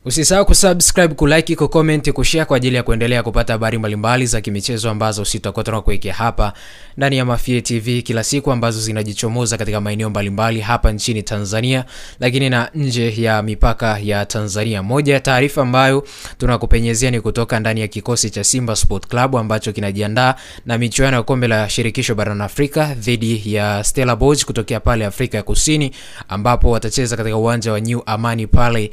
Usisahau kusubscribe, kulike, kucomment, kushare kwa ajili ya kuendelea kupata habari mbalimbali za kimichezo ambazo sitakuwa tunakuwekea hapa ndani ya Mafie TV kila siku, ambazo zinajichomoza katika maeneo mbalimbali hapa nchini Tanzania lakini na nje ya mipaka ya Tanzania. Moja ya taarifa ambayo tunakupenyezea ni kutoka ndani ya kikosi cha Simba Sport Club ambacho kinajiandaa na michuano ya kombe la shirikisho barani Afrika dhidi ya Stellenbosch kutokea pale Afrika ya Kusini, ambapo watacheza katika uwanja wa New Amani pale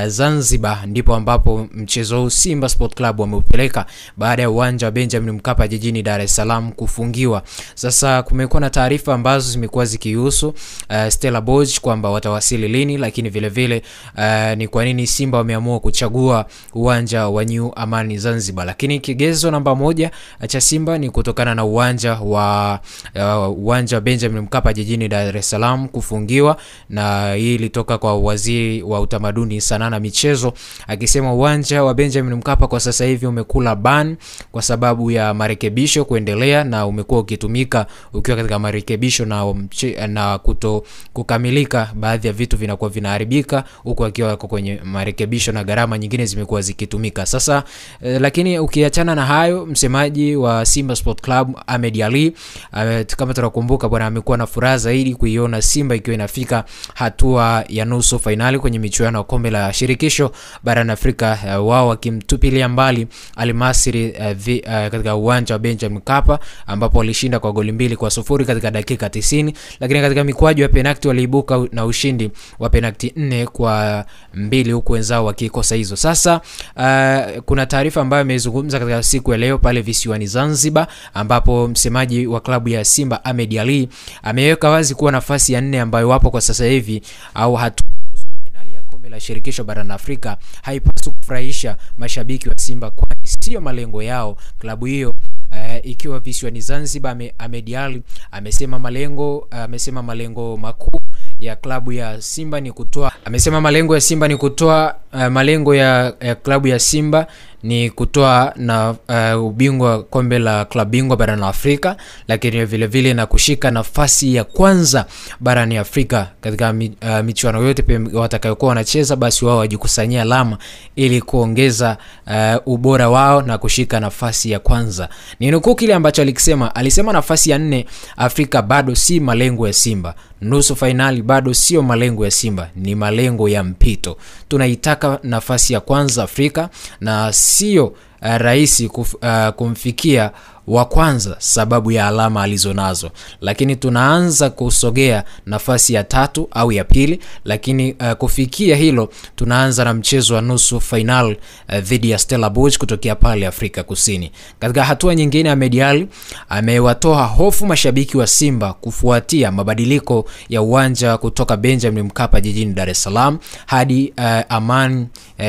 Zanzibar. Ndipo ambapo mchezo huu Simba Sport Club wameupeleka baada ya uwanja wa Benjamin Mkapa jijini Dar es Salaam kufungiwa. Sasa kumekuwa na taarifa ambazo zimekuwa zikihusu Stellenbosch kwamba watawasili lini, lakini vile vile ni kwa nini Simba wameamua kuchagua uwanja wa New Amani Zanzibar. Lakini kigezo namba moja cha Simba ni kutokana na uwanja wa Benjamin Mkapa jijini Dar es Salaam kufungiwa, na hii ilitoka kwa waziri wa utamaduni, sanaa na michezo akisema uwanja wa Benjamin Mkapa kwa sasa hivi umekula ban kwa sababu ya marekebisho kuendelea, na umekuwa ukitumika ukiwa katika marekebisho na kukamilika, baadhi ya vitu vinakuwa vinaharibika huko akiwa kwenye marekebisho na gharama nyingine zimekuwa zikitumika. Sasa lakini ukiachana na hayo, msemaji wa Simba Sport Club Ahmed Ali kama tunakumbuka bwana, amekuwa na furaha zaidi kuiona Simba ikiwa inafika hatua ya nusu finali kwenye michuano ya kombe la shirikisho barani Afrika, wao wakimtupilia mbali Al Masry katika uwanja wa Benjamin Mkapa ambapo walishinda kwa goli 2-0 katika dakika 90, lakini katika mikwaju ya penalti waliibuka na ushindi wa penalti 4-2 huku wenzao wakikosa hizo. Sasa kuna taarifa ambayo imezungumza katika siku ya leo pale visiwani Zanzibar, ambapo msemaji wa klabu ya Simba Ahmed Ali ameweka wazi kuwa nafasi ya 4 ambayo wapo kwa sasa hivi au la shirikisho barani Afrika haipaswi kufurahisha mashabiki wa Simba, kwani sio malengo yao klabu hiyo ikiwa visiwani Zanzibar. Ahmed Ali amesema malengo makuu ya klabu ya Simba ni kutoa malengo ya klabu ya Simba ni kutoa na ubingwa kombe la klabu bingwa barani Afrika, lakini vile vile na kushika nafasi ya kwanza barani Afrika katika michuano yote watakayokuwa wanacheza, basi wao wajikusanyia alama ili kuongeza ubora wao na kushika nafasi ya kwanza. Ni nukuu kile ambacho alisema nafasi ya 4 Afrika bado si malengo ya Simba, nusu finali bado sio malengo ya Simba, ni malengo ya mpito. Tunaitaka nafasi ya kwanza Afrika na sio rahisi kumfikia wa kwanza sababu ya alama alizonazo, lakini tunaanza kusogea nafasi ya 3 au ya pili, lakini kufikia hilo tunaanza na mchezo wa nusu final dhidi ya Stellenbosch kutokea pale Afrika Kusini. Katika hatua nyingine, Ahmed Ali amewatoa hofu mashabiki wa Simba kufuatia mabadiliko ya uwanja kutoka Benjamin Mkapa jijini Dar es Salaam hadi Amani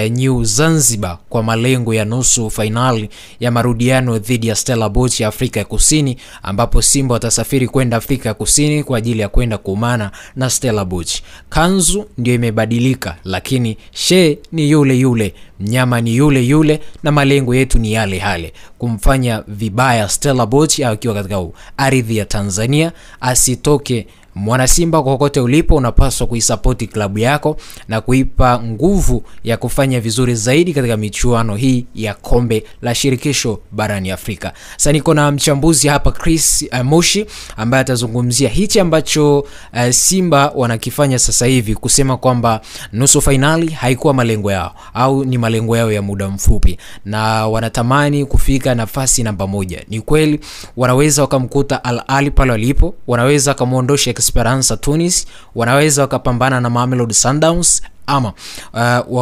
New Zanzibar kwa malengo ya nusu finali ya marudiano dhidi ya Stellenbosch ya Afrika ya Kusini, ambapo Simba watasafiri kwenda Afrika ya Kusini kwa ajili ya kwenda kuumana na Stellenbosch. Kanzu ndio imebadilika, lakini she ni yule yule, mnyama ni yule yule, na malengo yetu ni yale yale, kumfanya vibaya Stellenbosch akiwa katika ardhi ya Tanzania. Asitoke mwana Simba, kokote ulipo unapaswa kuisupport klabu yako na kuipa nguvu ya kufanya vizuri zaidi katika michuano hii ya kombe la shirikisho barani Afrika. Sasa niko na mchambuzi hapa Chris Moshi ambaye atazungumzia hichi ambacho Simba wanakifanya sasa hivi, kusema kwamba nusu finali haikuwa malengo yao au ni malengo yao ya muda mfupi na wanatamani kufika nafasi namba 1. Ni kweli wanaweza wakamkuta Al Ahly pale walipo, wanaweza kumuondosha Esperance Tunis, wanaweza wakapambana na Mamelodi Sundowns, ama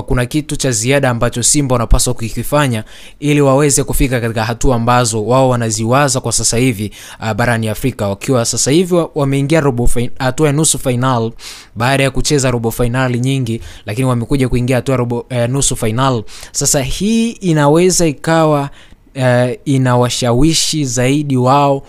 kuna kitu cha ziada ambacho Simba wanapaswa kukifanya ili waweze kufika katika hatua ambazo wao wanaziwaza kwa sasa hivi barani Afrika, wakiwa sasa hivi wameingia hatua ya nusu final baada ya kucheza robo finali nyingi, lakini wamekuja kuingia hatua nusu final. Sasa hii inaweza ikawa inawashawishi zaidi wao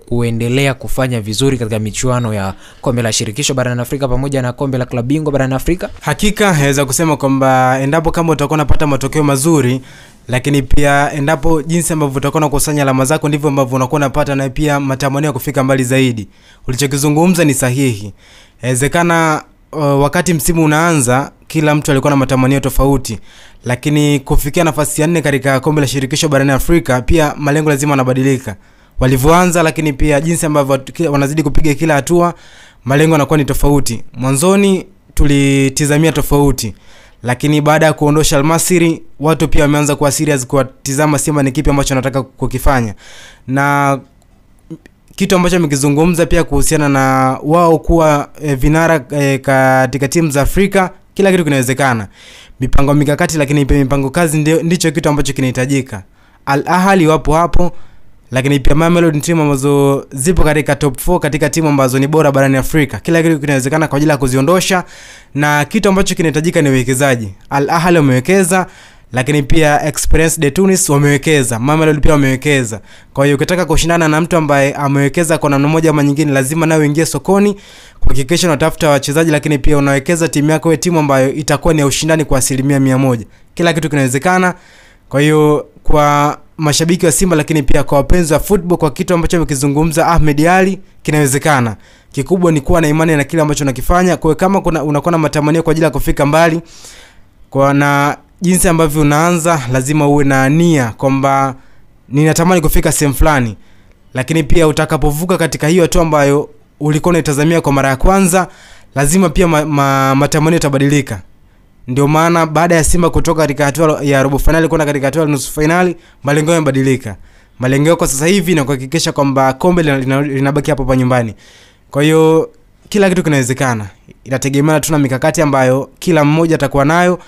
kuendelea kufanya vizuri katika michuano ya kombe la shirikisho barani Afrika pamoja na kombe la klabu bingwa barani Afrika. Hakika naweza kusema kwamba endapo kama utakuwa unapata matokeo mazuri, lakini pia endapo jinsi ambavyo utakuwa unakusanya alama zako ndivyo ambavyo unakuwa unapata na pia matamanio ya kufika mbali zaidi. Ulichokizungumza ni sahihi. Inawezekana wakati msimu unaanza kila mtu alikuwa na matamanio tofauti, lakini kufikia nafasi ya 4 katika kombe la shirikisho barani Afrika pia malengo lazima yanabadilika. Walivyoanza, lakini pia jinsi ambavyo wanazidi kupiga kila hatua, malengo yanakuwa ni tofauti. Mwanzoni tulitizamia tofauti, lakini baada ya kuondosha Al-Masry, watu pia wameanza kuwa serious kuwatizama Simba ni kipi ambacho wanataka kukifanya. Na kitu ambacho mkizungumza pia kuhusiana na wao kuwa vinara katika timu za Afrika, kila kitu kinawezekana. Mipango mikakati, lakini pia mipango kazi ndicho kitu ambacho kinahitajika. Al Ahly wapo hapo, lakini pia Mamelodi timu ambazo zipo katika top 4 katika timu ambazo ni bora barani Afrika. Kila kitu kinawezekana kwa ajili ya kuziondosha, na kitu ambacho kinahitajika ni uwekezaji. Al Ahly wamewekeza, lakini pia Experience de Tunis wamewekeza, Mamelodi pia wamewekeza. Kwa hiyo ukitaka kushindana na mtu ambaye amewekeza kwa namna moja ama nyingine, lazima nawe uingie sokoni kuhakikisha unatafuta wachezaji, lakini pia unawekeza timu yako iwe timu ambayo itakuwa ni ya ushindani kwa 100%. Kila kitu kinawezekana. Kwa hiyo kwa mashabiki wa Simba, lakini pia kwa wapenzi wa football, kwa kitu ambacho amekizungumza Ahmed Ally, kinawezekana. Kikubwa ni kuwa na imani na kile ambacho unakifanya. Kwa hiyo kama unakuwa na matamanio kwa ajili ya kufika mbali, kwa na jinsi ambavyo unaanza, lazima uwe na nia kwamba ninatamani kufika sehemu fulani, lakini pia utakapovuka katika hiyo hatua ambayo ulikuwa unatazamia kwa mara ya kwanza, lazima pia matamanio yatabadilika. Ndio maana baada ya Simba kutoka katika hatua ya robo finali kwenda katika hatua ya nusu finali, malengo yamebadilika. Malengo kwa sasa hivi ni kuhakikisha kwamba kombe linabaki hapo nyumbani. Kwa hiyo kila kitu kinawezekana. Inategemea tu na mikakati ambayo kila mmoja atakuwa nayo,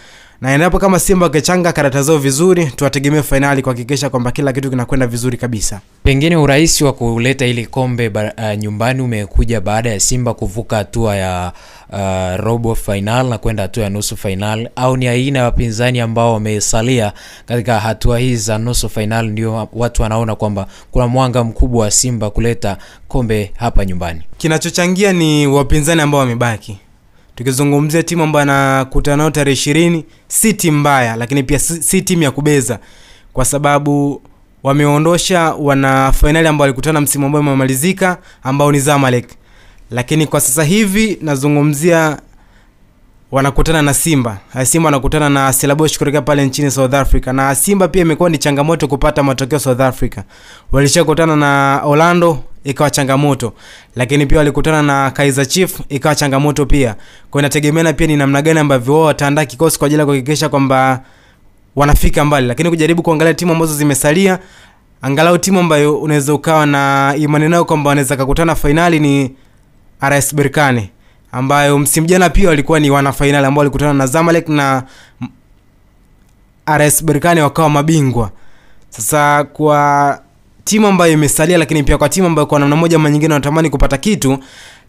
na endapo kama Simba wakechanga karata zao vizuri, tuwategemea finali kuhakikisha kwamba kila kitu kinakwenda vizuri kabisa. Pengine urahisi wa kuleta ili kombe nyumbani umekuja baada ya Simba kuvuka hatua ya robo final na kwenda hatua ya nusu final, au ni aina ya wapinzani ambao wamesalia katika hatua hizi za nusu final ndio watu wanaona kwamba kuna mwanga mkubwa wa Simba kuleta kombe hapa nyumbani? Kinachochangia ni wapinzani ambao wamebaki. Tukizungumzia timu ambayo anakutana nayo tarehe 20, si timu mbaya, lakini pia si timu ya kubeza, kwa sababu wameondosha wana finali ambao walikutana msimu ambao umemalizika ambao ni Zamalek. Lakini kwa sasa hivi nazungumzia wanakutana na Simba. Simba wanakutana na Stellenbosch kutoka pale nchini South Africa, na Simba pia imekuwa ni changamoto kupata matokeo South Africa. Walishakutana na Orlando ikawa changamoto, lakini pia walikutana na Kaizer Chiefs ikawa changamoto pia. Kwa inategemeana pia ni namna gani ambavyo wao wataandaa kikosi kwa ajili ya kuhakikisha kwamba wanafika mbali. Lakini kujaribu kuangalia timu ambazo zimesalia, angalau timu ambayo unaweza ukawa na imani nayo kwamba wanaweza kukutana finali ni RS Berkane, ambayo msimu jana pia walikuwa ni wana finali ambao walikutana na Zamalek na RS Berkane wakawa mabingwa. Sasa kwa timu ambayo imesalia, lakini pia kwa timu ambayo kwa namna moja ama nyingine wanatamani kupata kitu,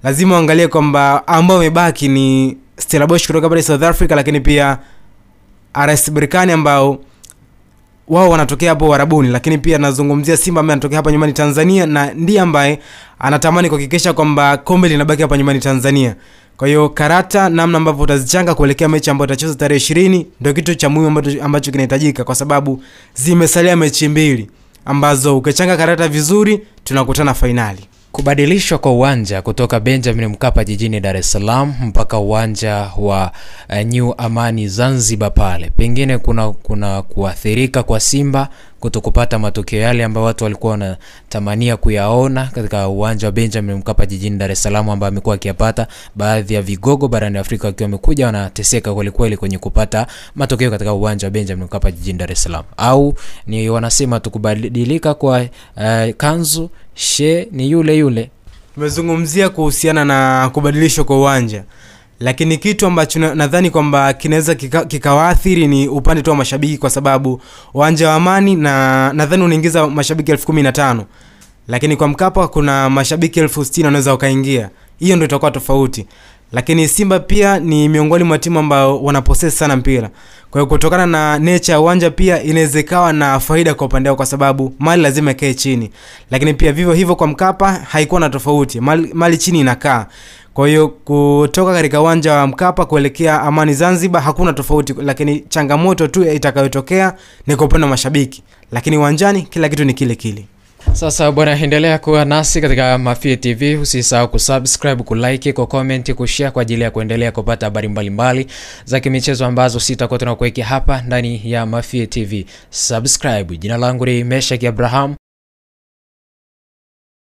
lazima waangalie kwamba ambao wamebaki ni Stellenbosch kutoka pale South Africa, lakini pia RS Berkane ambao wao wanatokea hapo Arabuni, lakini pia nazungumzia Simba ambaye anatokea hapa nyumbani Tanzania, na ndiye ambaye anatamani kuhakikisha kwamba kombe linabaki hapa nyumbani Tanzania. Kwa hiyo karata namna ambavyo utazichanga kuelekea mechi ambayo itachezwa tarehe 20 ndio kitu cha muhimu ambacho kinahitajika, kwa sababu zimesalia mechi 2 ambazo ukichanga karata vizuri tunakutana finali. Kubadilishwa kwa uwanja kutoka Benjamin Mkapa jijini Dar es Salaam mpaka uwanja wa New Amani Zanzibar pale, pengine kuna kuathirika kwa Simba kutokupata matokeo yale ambayo watu walikuwa wanatamania kuyaona katika uwanja wa Benjamin Mkapa jijini Dar es Salaam, ambao amekuwa akiyapata baadhi ya vigogo barani Afrika wakiwa wamekuja wanateseka kweli kwenye kupata matokeo katika uwanja wa Benjamin Mkapa jijini Dar es Salaam? Au ni wanasema tukubadilika kwa kanzu she ni yule? Tumezungumzia kuhusiana na kubadilishwa kwa uwanja, lakini kitu ambacho nadhani kwamba kinaweza kikawaathiri ni upande tu wa mashabiki, kwa sababu uwanja wa Amani na nadhani unaingiza mashabiki 15,000, lakini kwa Mkapa kuna mashabiki 60,000 wanaweza wakaingia. Hiyo ndio itakuwa tofauti. Lakini Simba pia ni miongoni mwa timu ambao wanapossess sana mpira. Kwa hiyo kutokana na nature ya uwanja pia inawezekana na faida kwa upande wao, kwa sababu mali lazima ikae chini. Lakini pia vivyo hivyo kwa Mkapa haikuwa na tofauti. Mali chini inakaa. Kwa hiyo kutoka katika uwanja wa Mkapa kuelekea Amani Zanzibar hakuna tofauti, lakini changamoto tu itakayotokea ni kwa upande wa mashabiki. Lakini uwanjani kila kitu ni kile kile. Sasa bwana, endelea kuwa nasi katika Mafie TV. Usisahau kusubscribe, kulike, kucomment, kushare kwa ajili ya kuendelea kupata habari mbalimbali za kimichezo ambazo sitakuwa tunakuwekea hapa ndani ya Mafie TV. Subscribe. Jina langu ni Meshaki Abraham.